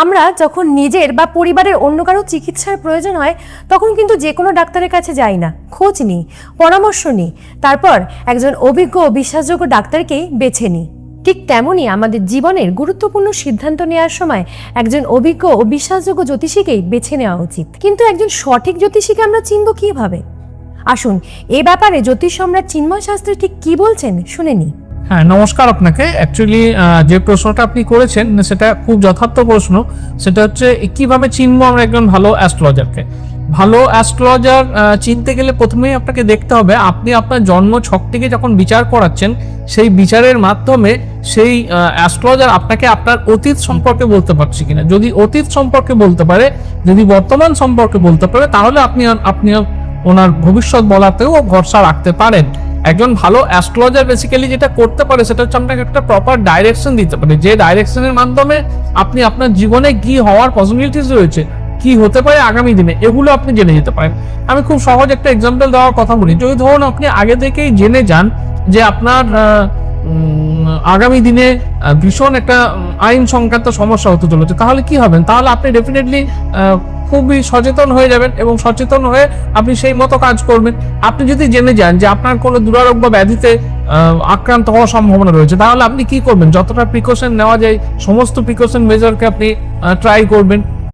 আমরা যখন নিজের বা পরিবারের অন্য কারো চিকিৎসার প্রয়োজন হয় তখন কিন্তু যে কোনো ডাক্তারের কাছে যাই না, খোঁজ নিই, পরামর্শ নিই, তারপর একজন অভিজ্ঞ ও বিশ্বাসযোগ্য ডাক্তারকেই বেছে নিই। ঠিক তেমনই আমাদের জীবনের গুরুত্বপূর্ণ সিদ্ধান্ত নেওয়ার সময় একজন অভিজ্ঞ ও বিশ্বাসযোগ্য জ্যোতিষীকেই বেছে নেওয়া উচিত। কিন্তু একজন সঠিক জ্যোতিষীকে আমরা চিনব কিভাবে? আসুন এ ব্যাপারে জ্যোতিষ সম্রাট চিন্ময় শাস্ত্রী ঠিক কি বলছেন শুনে নিই। হ্যাঁ, নমস্কার আপনাকে। অ্যাকচুয়ালি যে প্রশ্নটা আপনি করেছেন সেটা খুব যথার্থ প্রশ্ন। সেটা হচ্ছে কিভাবে চিনবো আমরা একজন ভালো অ্যাস্ট্রোলজারকে। ভালো অ্যাস্ট্রোলজার চিনতে গেলে প্রথমেই আপনাকে দেখতে হবে আপনি আপনার জন্ম ছকটিকে যখন বিচার করাচ্ছেন সেই বিচারের মাধ্যমে সেই অ্যাস্ট্রোলজার আপনাকে আপনার অতীত সম্পর্কে বলতে পারছে কিনা। যদি অতীত সম্পর্কে বলতে পারে, যদি বর্তমান সম্পর্কে বলতে পারে, তাহলে আপনি ওনার ভবিষ্যৎ বলাতেও ভরসা রাখতে পারেন। একজন ভালো অ্যাস্ট্রোলজার বেসিক্যালি যেটা করতে পারে সেটা হচ্ছে আপনাকে একটা প্রপার ডাইরেকশন দিতে পারে, যে ডাইরেকশনের মাধ্যমে আপনি আপনার জীবনে কি হওয়ার পসিবিলিটিস রয়েছে, কি হতে পারে আগামী দিনে, এগুলো আপনি জেনে যেতে পারেন। আমি খুব সহজ একটা এক্সাম্পল দেওয়ার কথা বলি। যদি ধরুন আপনি আগে থেকেই জেনে যান যে আপনার আগামী দিনে ভীষণ একটা আইন সংক্রান্ত সমস্যা হতে চলেছে, তাহলে কি হবেন? তাহলে আপনি ডেফিনেটলি খুবই সচেতন হয়ে যাবেন এবং সচেতন হয়ে আপনি সেই মতো কাজ করবেন। আপনি যদি জেনে যান যে আপনার কোনো দুরারোগ্য ব্যাধিতে আক্রান্ত হওয়ার সম্ভাবনা রয়েছে, তাহলে আপনি কি করবেন? যতটা প্রিকশন নেওয়া যায় সমস্ত প্রিকশন মেজারকে আপনি ট্রাই করবেন।